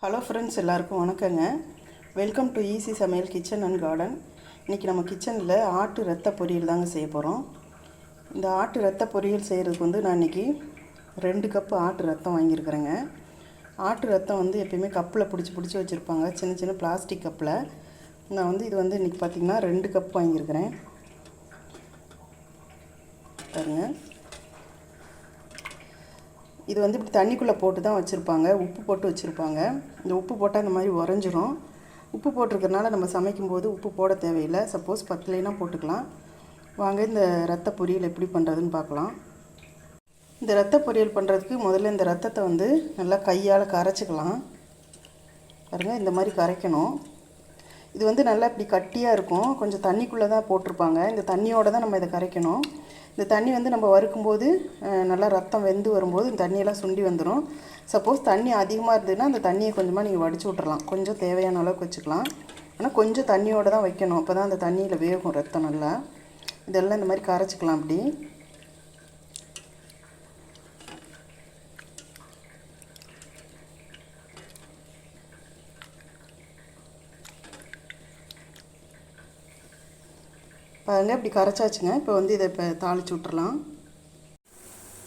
Hello friends, எல்லாருக்கும் வணக்கங்க. Welcome to easy சமையல் கிச்சன் அண்ட் கார்டன். இன்றைக்கி நம்ம கிச்சனில் ஆட்டு ரத்த பொரியல் தாங்க செய்ய போகிறோம். இந்த ஆட்டு ரத்த பொரியல் செய்கிறதுக்கு வந்து நான் இன்றைக்கி 2 கப்பு ஆட்டு ரத்தம் வாங்கியிருக்கிறேங்க. ஆட்டு ரத்தம் வந்து எப்பயுமே கப்பில் பிடிச்சி வச்சுருப்பாங்க, சின்ன சின்ன பிளாஸ்டிக் கப்பில். நான் வந்து இது வந்து இன்றைக்கி பார்த்திங்கன்னா 2 கப் வாங்கியிருக்கிறேன். பாருங்க, இது வந்து இப்படி தண்ணிக்குள்ளே போட்டு தான் வச்சுருப்பாங்க, உப்பு போட்டு வச்சுருப்பாங்க. இந்த உப்பு போட்டால் இந்த மாதிரி உறைஞ்சிரும். உப்பு போட்டிருக்கறனால நம்ம சமைக்கும்போது உப்பு போட தேவையில்லை. சப்போஸ் பத்தலைனா போட்டுக்கலாம். வாங்க இந்த ரத்த பொரியல் எப்படி பண்ணுறதுன்னு பார்க்கலாம். இந்த ரத்த பொரியல் பண்ணுறதுக்கு முதல்ல இந்த ரத்தத்தை வந்து நல்லா கையால் கரைச்சிக்கலாம். பாருங்கள், இந்த மாதிரி கரைக்கணும். இது வந்து நல்லா இப்படி கட்டியாக இருக்கும், கொஞ்சம் தண்ணிக்குள்ளே தான் போட்டிருப்பாங்க. இந்த தண்ணியோடு தான் நம்ம இதை கரைக்கணும். இந்த தண்ணி வந்து நம்ம வறுக்கும்போது நல்லா ரத்தம் வெந்து வரும்போது இந்த தண்ணியெல்லாம் சுண்டி வந்துடும். சப்போஸ் தண்ணி அதிகமாக இருந்ததுன்னா அந்த தண்ணியை கொஞ்சமாக நீங்கள் வடித்து விட்றலாம். கொஞ்சம் தேவையான அளவுக்கு வச்சுக்கலாம். ஆனால் கொஞ்சம் தண்ணியோடு தான் வைக்கணும், அப்போ தான் அந்த தண்ணியில் வேகும் ரத்தம் நல்லா. இதெல்லாம் இந்த மாதிரி கரைச்சிக்கலாம். அப்படி பாருங்கள், இப்படி கரைச்சாச்சுங்க. இப்போ வந்து இதை தாளித்து விட்றலாம்.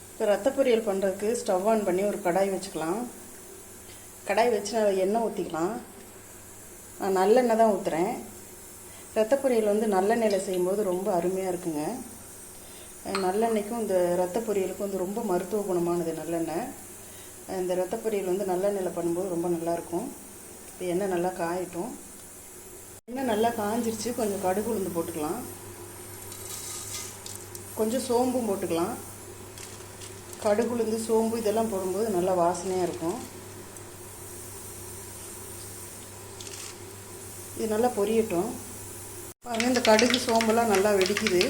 இப்போ ரத்த பொரியல் பண்ணுறதுக்கு ஸ்டவ் ஆன் பண்ணி ஒரு கடாய் வச்சுக்கலாம். கடாய் வச்சு நான் எண்ணெய் ஊற்றிக்கலாம். நான் நல்லெண்ணெய் தான் ஊற்றுறேன். ரத்த பொரியல் வந்து நல்லெண்ணெயில் செய்யும்போது ரொம்ப அருமையாக இருக்குங்க. நல்லெண்ணெய்க்கும் இந்த ரத்த பொரியலுக்கும் வந்து ரொம்ப மருத்துவ குணமானது நல்லெண்ணெய். இந்த ரத்த பொரியல் வந்து நல்லெண்ணெயில் பண்ணும்போது ரொம்ப நல்லாயிருக்கும். இப்போ எண்ணெய் நல்லா காயட்டும். எண்ணெய் நல்லா காஞ்சிருச்சு. கொஞ்சம் கடுகு உளுந்து போட்டுக்கலாம், கொஞ்சம் சோம்பும் போட்டுக்கலாம். கடுகு உளுந்து சோம்பு இதெல்லாம் போடும்போது நல்லா வாசனையாக இருக்கும். இது நல்லா பொரியட்டும். பாருங்கள், இந்த கடுகு சோம்பெல்லாம் நல்லா வெடிக்குது.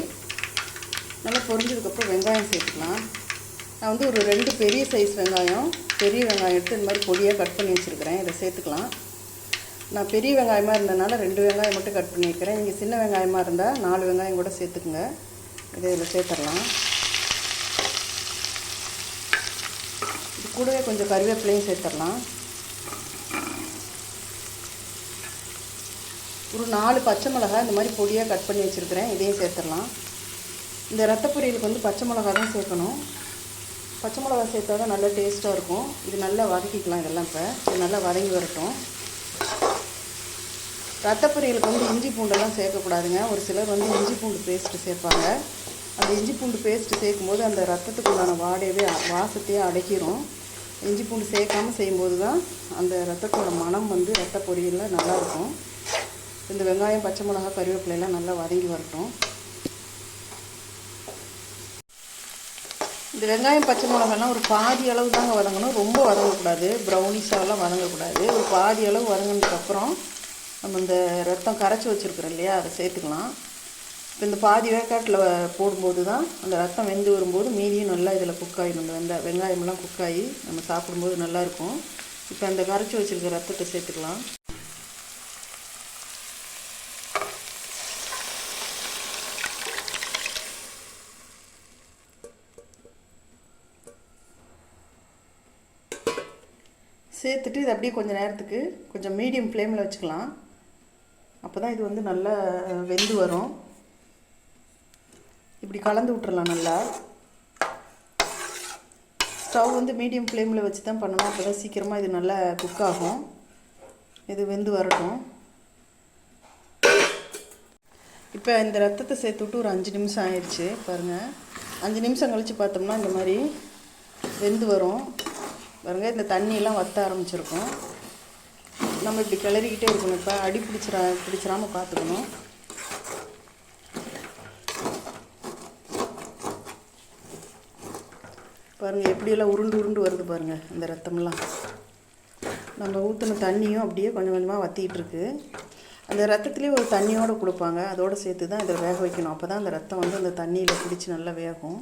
நல்லா பொரிஞ்சதுக்கப்புறம் வெங்காயம் சேர்த்துக்கலாம். நான் வந்து ஒரு 2 பெரிய சைஸ் வெங்காயம் எடுத்து இந்த மாதிரி பொடியாக கட் பண்ணி வச்சுருக்கிறேன். இதை சேர்த்துக்கலாம். நான் பெரிய வெங்காயமாக இருந்ததுனால 2 வெங்காயம் மட்டும் கட் பண்ணி வைக்கிறேன். நீங்கள் சின்ன வெங்காயமாக இருந்தால் 4 வெங்காயம் கூட சேர்த்துக்குங்க. இதில் சேர்த்துடலாம். இது கூடவே கொஞ்சம் கறிவேப்பிலையும் சேர்த்துடலாம். ஒரு 4 பச்சை மிளகாய் இந்த மாதிரி பொடியாக கட் பண்ணி வச்சுருக்கிறேன். இதையும் சேர்த்துடலாம். இந்த ரத்த பொரியலுக்கு வந்து பச்சை மிளகாய் தான் சேர்க்கணும். பச்சை மிளகாய் சேர்த்தா தான் நல்லா டேஸ்ட்டாக இருக்கும். இது நல்லா வதக்கிக்கலாம். இதெல்லாம் இப்போ இது நல்லா வதங்கி வரட்டும். ரத்த பொரியலுக்கு வந்து இஞ்சி பூண்டெல்லாம் சேர்க்கக்கூடாதுங்க. ஒரு சிலர் வந்து இஞ்சி பூண்டு பேஸ்ட்டு சேர்ப்பாங்க. அந்த இஞ்சி பூண்டு பேஸ்ட்டு சேர்க்கும்போது அந்த ரத்தத்துக்குள்ளான வாசத்தையே அடைக்கிடும். இஞ்சி பூண்டு சேர்க்காமல் செய்யும்போது தான் அந்த ரத்தத்தோட மனம் வந்து ரத்த பொரியலில் நல்லாயிருக்கும். இந்த வெங்காயம் பச்சை மிளகாய் கறிவேப்பிலையெல்லாம் நல்லா வதங்கி வரட்டும். இந்த வெங்காயம் பச்சை மிளகாலாம் ஒரு பாதி அளவு தாங்க வதங்கணும், ரொம்ப வதங்கக்கூடாது. ப்ரௌனிஷாலாம் வதங்கக்கூடாது. ஒரு பாதி அளவு வதங்கினதுக்கப்புறம் நம்ம இந்த ரத்தம் கரைச்சி வச்சுருக்குறோம் இல்லையா, அதை சேர்த்துக்கலாம். இப்போ இந்த பாதி வேக்காட்டில் போடும்போது தான் அந்த ரத்தம் வெந்து வரும்போது மீதியும் நல்லா இதில் குக்காகி அந்த வெங்காயமெல்லாம் குக்காகி நம்ம சாப்பிடும்போது நல்லாயிருக்கும். இப்போ அந்த கரைச்சி வச்சுருக்க ரத்தத்தை சேர்த்துக்கலாம். சேர்த்துட்டு இது அப்படியே கொஞ்சம் நேரத்துக்கு கொஞ்சம் மீடியம் ஃப்ளேமில் வச்சுக்கலாம். அப்போ தான் இது வந்து நல்லா வெந்து வரும். இப்படி கலந்து விட்டுறலாம். நல்லா ஸ்டவ் வந்து மீடியம் ஃப்ளேமில் வச்சு தான் பண்ணணும். அப்போ தான் சீக்கிரமாக இது நல்லா குக் ஆகும். இது வெந்து வரட்டும். இப்போ இந்த ரத்தத்தை சேர்த்துவிட்டு ஒரு 5 நிமிஷம் ஆயிடுச்சு. பாருங்கள், 5 நிமிஷம் கழித்து பார்த்தோம்னா இந்த மாதிரி வெந்து வரும். பாருங்கள், இந்த தண்ணியெல்லாம் வற்ற ஆரம்பிச்சிருக்கும். நம்ம இப்படி கிளறிக்கிட்டே இருக்கணும். இப்போ அடி பிடிச்சிடாமல் பார்த்துக்கணும். பாருங்கள், எப்படியெல்லாம் உருண்டு வருது பாருங்கள். இந்த ரத்தமெல்லாம் நம்ம ஊற்றின தண்ணியும் அப்படியே கொஞ்சம் கொஞ்சமாக வற்றிக்கிட்டு இருக்கு. அந்த ரத்தத்துலேயே ஒரு தண்ணியோடு கொடுப்பாங்க, அதோடு சேர்த்து தான் இதை வேக வைக்கணும். அப்போ தான் அந்த ரத்தம் வந்து அந்த தண்ணியில் பிடிச்சி நல்லா வேகும்.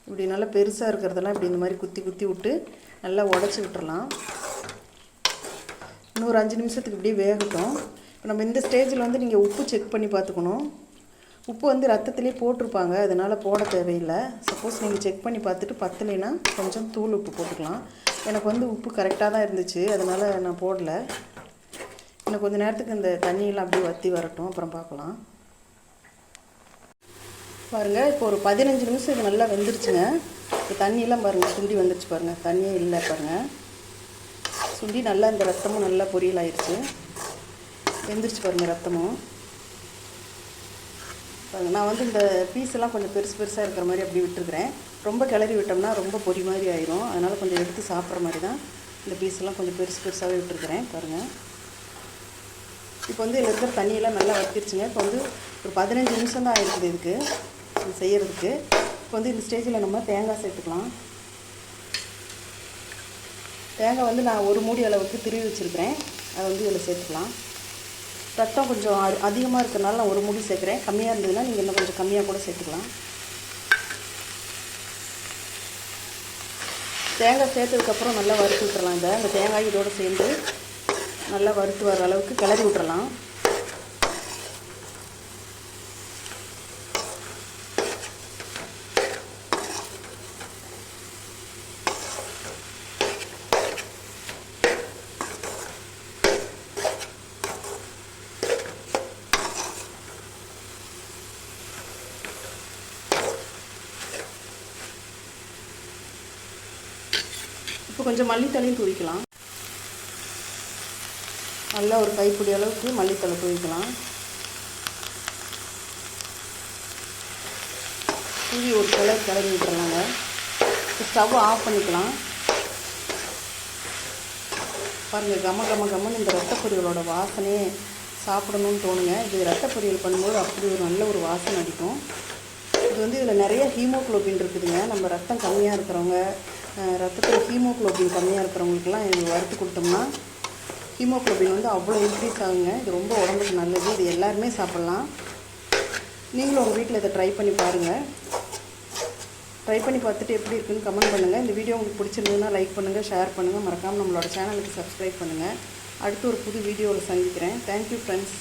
இப்படி நல்லா பெருசாக இருக்கிறதெல்லாம் இப்படி இந்த மாதிரி குத்தி விட்டு நல்லா உடச்சி விட்டுறலாம். இன்னொரு 5 நிமிஷத்துக்கு இப்படியே வேகட்டும். இப்போ நம்ம இந்த ஸ்டேஜில் வந்து நீங்கள் உப்பு செக் பண்ணி பார்த்துக்கணும். உப்பு வந்து ரத்தத்துலேயே போட்டிருப்பாங்க, அதனால் போட தேவையில்லை. சப்போஸ் நீங்கள் செக் பண்ணி பார்த்துட்டு பத்தலைன்னா கொஞ்சம் தூள் உப்பு போட்டுக்கலாம். எனக்கு வந்து உப்பு கரெக்டாக தான் இருந்துச்சு, அதனால் நான் போடல. இன்னும் கொஞ்சம் நேரத்துக்கு இந்த தண்ணியெல்லாம் அப்படியே வற்றி வரட்டும், அப்புறம் பார்க்கலாம். பாருங்கள், இப்போ ஒரு 15 நிமிஷம் இது நல்லா வெந்துருச்சுங்க. இப்போ தண்ணியெல்லாம் பாருங்கள் சுண்டி வந்துருச்சு பாருங்கள், தண்ணியே இல்லை பாருங்கள். சுண்டி நல்லா இந்த ரத்தமும் நல்லா பொரியல் ஆயிடுச்சு, வெந்துருச்சு பாருங்கள் ரத்தமும். பாருங்கள், நான் வந்து இந்த பீஸெல்லாம் கொஞ்சம் பெருசு பெருசாக இருக்கிற மாதிரி அப்படி விட்டுருக்குறேன். ரொம்ப கிளறி விட்டோம்னா ரொம்ப பொரி மாதிரி ஆயிரும், அதனால் கொஞ்சம் எடுத்து சாப்பிட்ற மாதிரி தான் இந்த பீஸெல்லாம் கொஞ்சம் பெருசு பெருசாகவே விட்டுருக்குறேன். பாருங்கள், இப்போ வந்து இதில் இருக்கிற தண்ணியெல்லாம் நல்லா வற்றிருச்சுங்க. இப்போ வந்து ஒரு 15 நிமிஷம் தான் ஆகிருக்குது இதுக்கு இது செய்கிறதுக்கு. இப்போ வந்து இந்த ஸ்டேஜில் நம்ம தேங்காய் சேர்த்துக்கலாம். தேங்காய் வந்து நான் ஒரு மூடி அளவுக்கு திருவி வச்சுருக்கிறேன், அதை வந்து இதில் சேர்த்துக்கலாம். ரத்தம் கொஞ்சம் அதிகமாக இருக்கிறனால நான் ஒரு மூடி சேர்க்குறேன், கம்மியாக இருந்ததுன்னா நீங்கள் இன்னும் கொஞ்சம் கம்மியாக கூட சேர்த்துக்கலாம். தேங்காய் சேர்த்ததுக்கப்புறம் நல்லா வறுத்து விட்டுறலாம். இந்த தேங்காய் இதோடு சேர்ந்து நல்லா வறுத்து வர அளவுக்கு கிளறி விட்டுறலாம். இப்போ கொஞ்சம் மல்லித்தலையும் தூவிக்கலாம். நல்லா ஒரு கைப்பிடி அளவுக்கு மல்லித்தலை தூவிக்கலாம். தூவி ஒரு கிளறி விட்டுறலாங்க. இப்போ ஸ்டவ் ஆஃப் பண்ணிக்கலாம். பாருங்கள், கம்மன்னு இந்த ரத்த பொரியலோட வாசனையே சாப்பிடணும்னு தோணுங்க. இது ரத்த பொரியல் பண்ணும்போது அப்படி ஒரு நல்ல ஒரு வாசனை அடிக்கும். இது வந்து இதில் நிறைய ஹீமோக்ளோபின் இருக்குதுங்க. நம்ம ரத்தம் கம்மியாக இருக்கிறவங்க, ரத்தத்தில் ஹீமோக்ளோபின் கம்மியாக இருக்கிறவங்களுக்குலாம் இது வறுத்து கொடுத்தோம்னா ஹீமோக்ளோபின் வந்து அவ்வளோ இன்க்ரீஸ் ஆகுங்க. இது ரொம்ப உடம்புக்கு நல்லது. இது எல்லாருமே சாப்பிட்லாம். நீங்களும் உங்கள் வீட்டில் இதை ட்ரை பண்ணி பாருங்கள். ட்ரை பண்ணி பார்த்துட்டு எப்படி இருக்குன்னு கமெண்ட் பண்ணுங்கள். இந்த வீடியோ உங்களுக்கு பிடிச்சிருந்ததுன்னா லைக் பண்ணுங்கள், ஷேர் பண்ணுங்கள். மறக்காமல் நம்மளோட சேனலுக்கு சப்ஸ்கிரைப் பண்ணுங்கள். அடுத்து ஒரு புது வீடியோவில் சந்திக்கிறேன். Thank you friends.